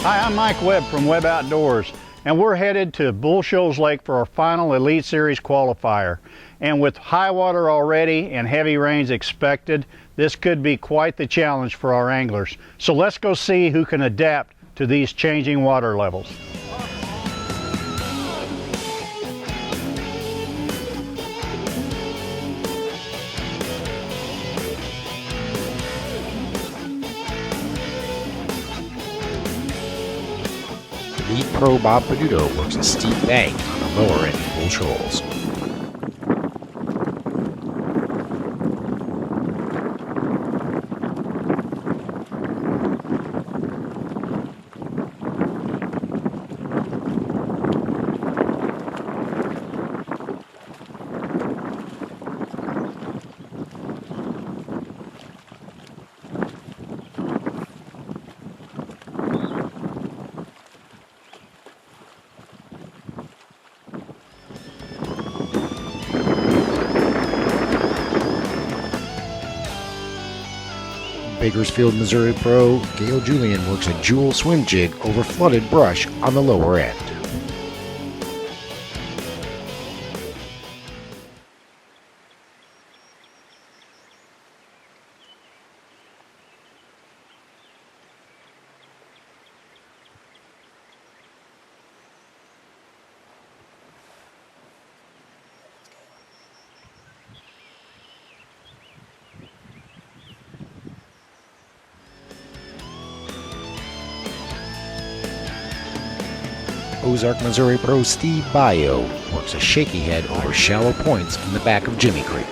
Hi, I'm Mike Webb from Webb Outdoors, and we're headed to Bull Shoals Lake for our final Elite Series qualifier. And with high water already and heavy rains expected, this could be quite the challenge for our anglers. So let's go see who can adapt to these changing water levels. Lead pro Bob Peduto works a steep bank on the lower end of Bull Shoals. Bakersfield, Missouri pro Gail Julian works a jewel swim jig over flooded brush on the lower end. Ozark, Missouri pro Steve Baio works a shaky head over shallow points in the back of Jimmy Creek.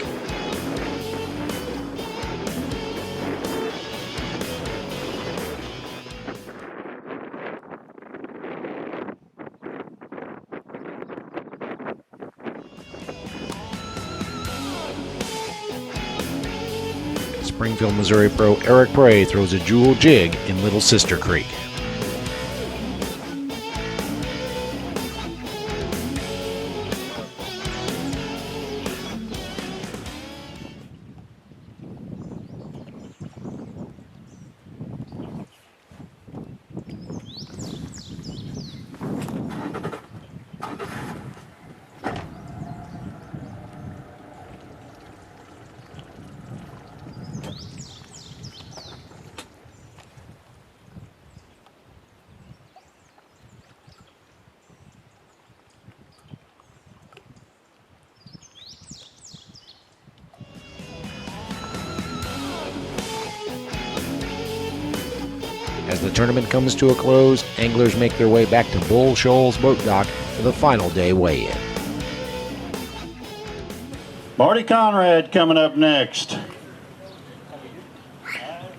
Springfield, Missouri pro Eric Bray throws a jewel jig in Little Sister Creek. As the tournament comes to a close, anglers make their way back to Bull Shoals Boat Dock for the final day weigh-in. Marty Conrad coming up next.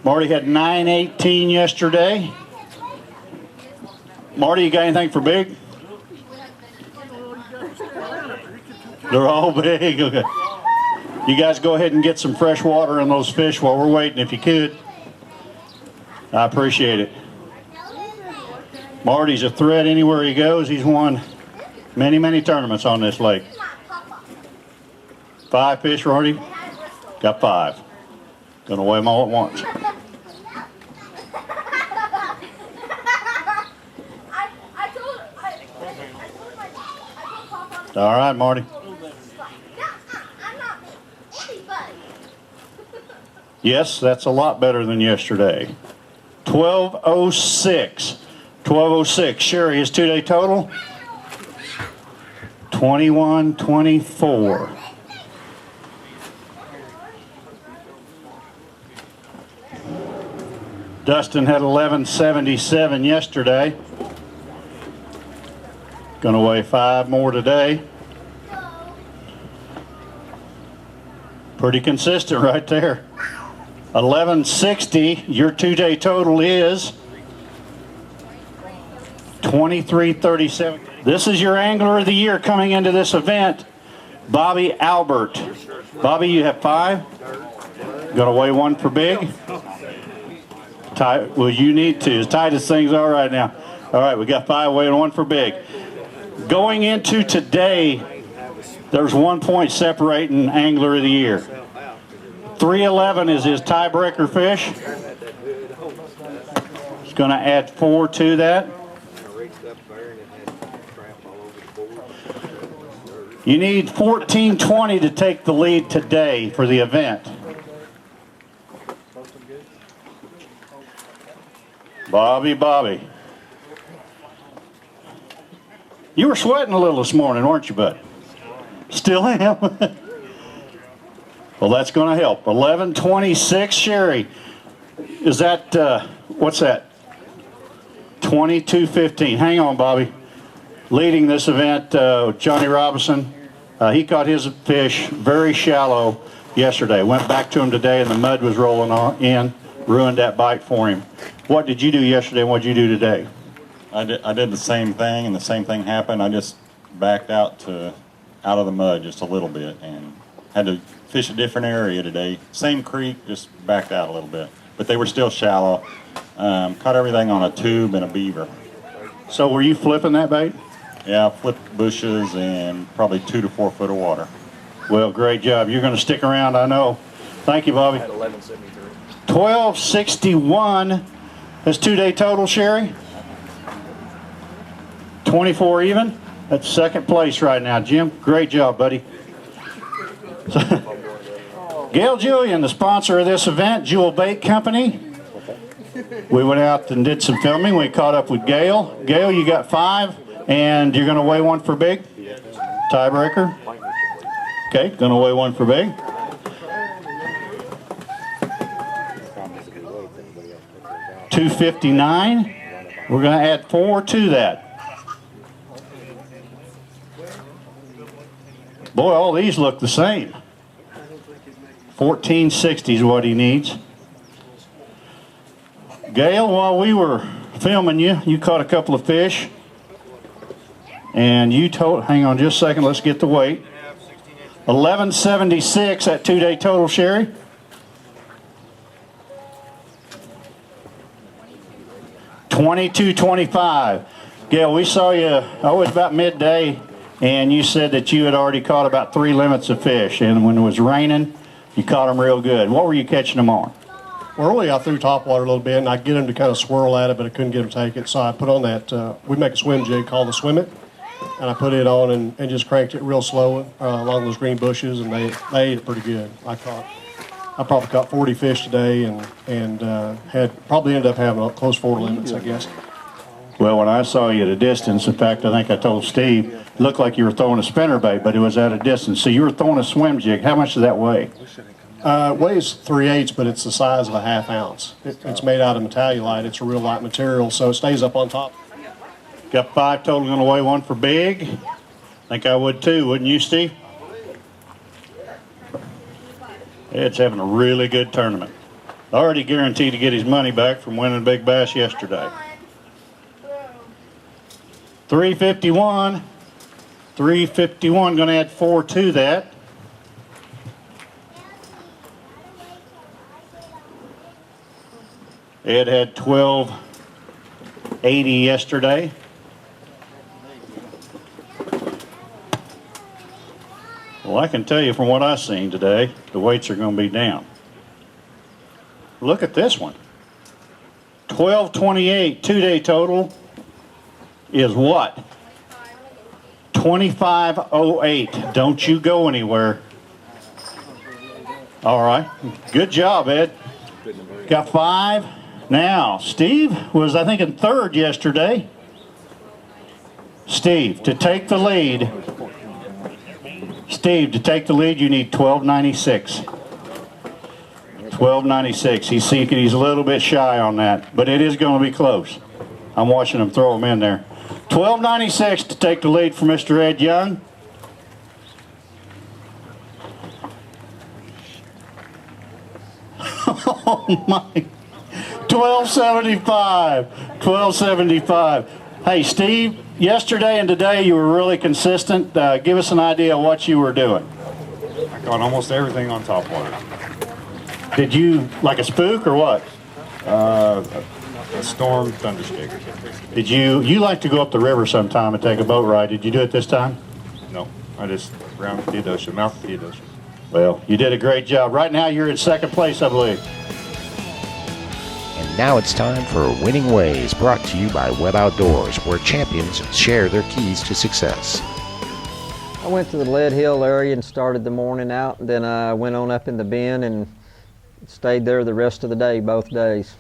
Marty had 9:18 yesterday. Marty, you got anything for big? They're all big. Okay. You guys go ahead and get some fresh water in those fish while we're waiting, if you could. I appreciate it. Marty's a threat anywhere he goes. He's won many, many tournaments on this lake. 5 fish, Marty? Got 5. Gonna weigh them all at once. All right, Marty. Yes, that's a lot better than yesterday. 12:06. 12:06. Sherry, his 2-day total? 21:24. Dustin had 11:77 yesterday. Gonna weigh 5 more today. Pretty consistent right there. 11:60. Your 2-day total is 23:37. This is your Angler of the Year coming into this event, Bobby Albert. Bobby, you have 5. Gonna weigh 1 for big. Tight. Well, you need to. As tight as things are right now. All right, we got 5 weighing 1 for big. Going into today, there's 1 point separating Angler of the Year. 311 is his tiebreaker fish. It's Going to add 4 to that. You need 14:20 to take the lead today for the event. Bobby. You were sweating a little this morning, weren't you, bud? Still am. Well, that's going to help. 11:26, Sherry. Is that, what's that? 22:15. Hang on, Bobby. Leading this event, Johnny Robinson. He caught his fish very shallow yesterday. Went back to him today, and the mud was rolling in. Ruined that bite for him. What did you do yesterday, and what did you do today? I did the same thing, and the same thing happened. I just backed out of the mud just a little bit, and had to fish a different area today. Same creek, just backed out a little bit. But they were still shallow. Caught everything on a tube and a beaver. So were you flipping that bait? Yeah, I flipped bushes and probably 2 to 4 foot of water. Well, great job. You're going to stick around, I know. Thank you, Bobby. 12:61. That's 2-day total, Sherry. 24 even. That's second place right now, Jim. Great job, buddy. Gail Julian, the sponsor of this event, Jewel Bait Company. We went out and did some filming. We caught up with Gail. Gail, you got 5, and you're going to weigh 1 for big? Tiebreaker? Okay, going to weigh 1 for big. $259. We're going to add 4 to that. Boy, all these look the same. 1460 is what he needs. Gail, while we were filming you caught a couple of fish. And you told, hang on just a second, let's get the weight. 1176 at 2-day total, Sherry. $22.25. Gail, we saw you, it was about midday, and you said that you had already caught about 3 limits of fish, and when it was raining, you caught them real good. What were you catching them on? Well, early I threw top water a little bit, and I get them to kind of swirl at it, but I couldn't get them to take it, so I put on that, we make a swim jig called the Swim It, and I put it on and just cranked it real slow along those green bushes, and they ate it pretty good. I probably caught 40 fish today, and had probably ended up having close 4 limits, I guess. Well, when I saw you at a distance, in fact, I think I told Steve, it looked like you were throwing a spinnerbait, but it was at a distance. So you were throwing a swim jig. How much does that weigh? It weighs 3/8, but it's the size of a ½ ounce. It's made out of metallurite. It's a real light material, so it stays up on top. Got 5 total, going to weigh 1 for big. I think I would too, wouldn't you, Steve? It's having a really good tournament. Already guaranteed to get his money back from winning Big Bass yesterday. 351. 351, going to add 4 to that. Ed had 1280 yesterday. Well, I can tell you from what I've seen today, the weights are going to be down. Look at this one. 1228, 2-day total is what? 2508. Don't you go anywhere. All right. Good job, Ed. Got 5. Now, Steve was, I think, in 3rd yesterday. Steve, to take the lead. Steve, to take the lead, you need 1296. 1296. He's thinking he's a little bit shy on that, but it is going to be close. I'm watching him throw them in there. 1296 to take the lead for Mr. Ed Young. Oh my. 1275. 1275. Hey, Steve, yesterday and today you were really consistent. Give us an idea of what you were doing. I caught almost everything on top water. Did you, like a spook or what? A storm thunderstick. Did you like to go up the river sometime and take a boat ride? Did you do it this time? No, I just round the Theodosia, mouth of Theodosia. Well, you did a great job. Right now you're in 2nd place, I believe. And Now it's time for Winning Ways, brought to you by Webb Outdoors, where champions share their keys to success. I went to the Lead Hill area and started the morning out, and then I went on up in the bend and stayed there the rest of the day, both days.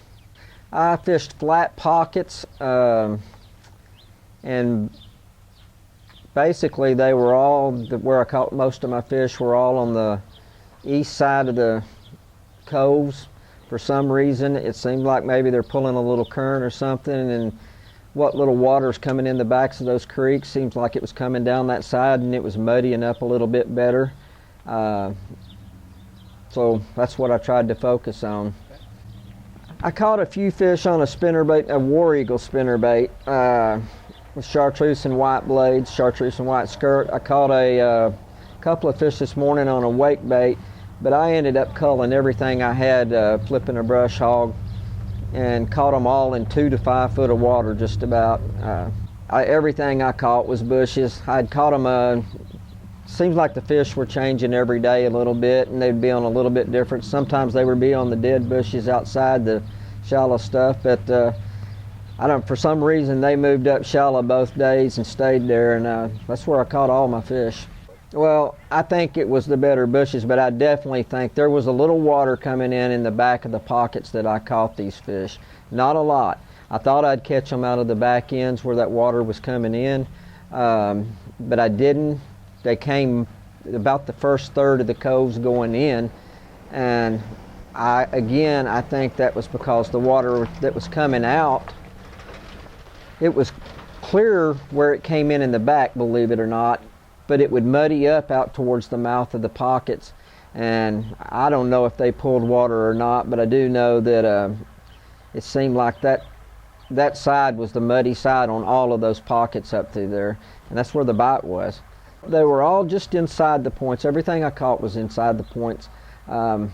I fished flat pockets, and basically they were all, where I caught most of my fish were all on the east side of the coves. For some reason, it seemed like maybe they're pulling a little current or something, and what little water's coming in the backs of those creeks seems like it was coming down that side, and it was muddying up a little bit better. So that's what I tried to focus on. I caught a few fish on a spinnerbait, a War Eagle spinnerbait, with chartreuse and white blades, chartreuse and white skirt. I caught a couple of fish this morning on a wake bait, but I ended up culling everything I had, flipping a brush hog, and caught them all in 2 to 5 foot of water just about. Everything I caught was bushes. I'd caught them, seems like the fish were changing every day a little bit, and they'd be on a little bit different. Sometimes they would be on the dead bushes outside the shallow stuff, but for some reason they moved up shallow both days and stayed there, and that's where I caught all my fish. Well, I think it was the better bushes, but I definitely think there was a little water coming in the back of the pockets that I caught these fish. Not a lot. I thought I'd catch them out of the back ends where that water was coming in, but I didn't. They came about the first third of the coves going in, and I think that was because the water that was coming out, it was clear where it came in the back, believe it or not, but it would muddy up out towards the mouth of the pockets, and I don't know if they pulled water or not, but I do know that it seemed like that side was the muddy side on all of those pockets up through there, and that's where the bite was. They were all just inside the points. Everything I caught was inside the points, and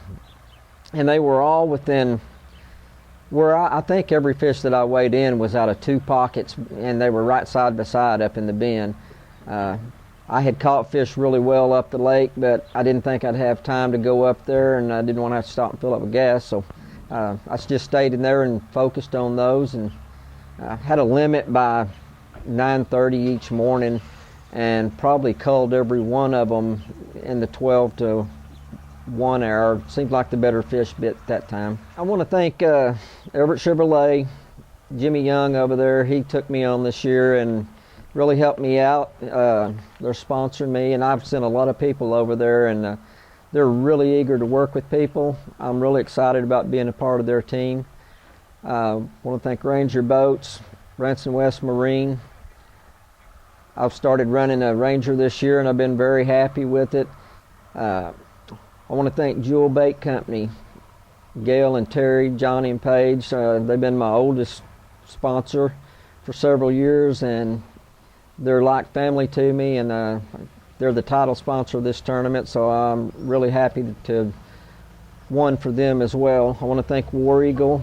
they were all within where I think every fish that I weighed in was out of 2 pockets, and they were right side by side up in the bend. I had caught fish really well up the lake, but I didn't think I'd have time to go up there, and I didn't want to have to stop and fill up with gas, so I just stayed in there and focused on those, and had a limit by 9:30 each morning, and probably culled every one of them in the 12 to 1 hour. Seemed like the better fish bit that time. I want to thank Everett Chevrolet, Jimmy Young over there. He took me on this year and really helped me out. They're sponsoring me, and I've sent a lot of people over there, and they're really eager to work with people. I'm really excited about being a part of their team. I want to thank Ranger Boats, Branson West Marine. I've started running a Ranger this year, and I've been very happy with it. I want to thank Jewel Bait Company, Gail and Terry, Johnny and Paige. They've been my oldest sponsor for several years, and they're like family to me, and they're the title sponsor of this tournament, so I'm really happy to have won for them as well. I want to thank War Eagle.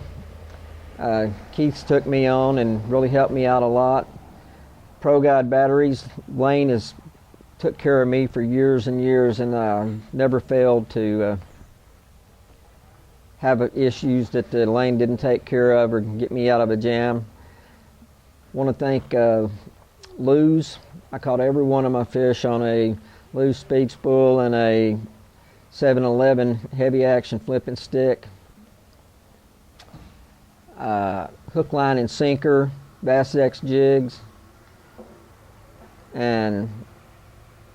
Keith's took me on and really helped me out a lot. Pro Guide Batteries, Lane has took care of me for years and years, and never failed to have issues that the Lane didn't take care of or get me out of a jam. I want to thank Lew's. I caught every one of my fish on a Lew's speed spool and a 711 heavy action flipping stick. Hook, line, and sinker, Bass X jigs, and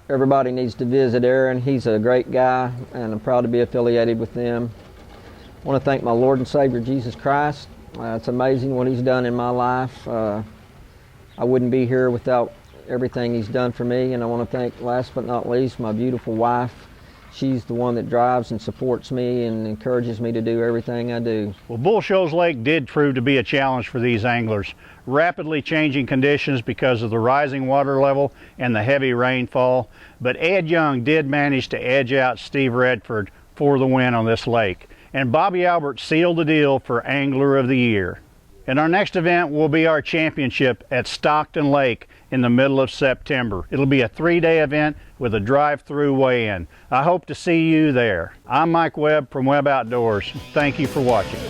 everybody needs to visit Aaron. He's a great guy, and I'm proud to be affiliated with them. I want to thank my Lord and Savior Jesus Christ. It's amazing what He's done in my life. I wouldn't be here without everything He's done for me, and I want to thank, last but not least, my beautiful wife. She's the one that drives and supports me and encourages me to do everything I do. Well, Bull Shoals Lake did prove to be a challenge for these anglers. Rapidly changing conditions because of the rising water level and the heavy rainfall, but Ed Young did manage to edge out Steve Redford for the win on this lake. And Bobby Albert sealed the deal for Angler of the Year. And our next event will be our championship at Stockton Lake in the middle of September. It'll be a 3-day event with a drive-through weigh-in. I hope to see you there. I'm Mike Webb from Webb Outdoors. Thank you for watching.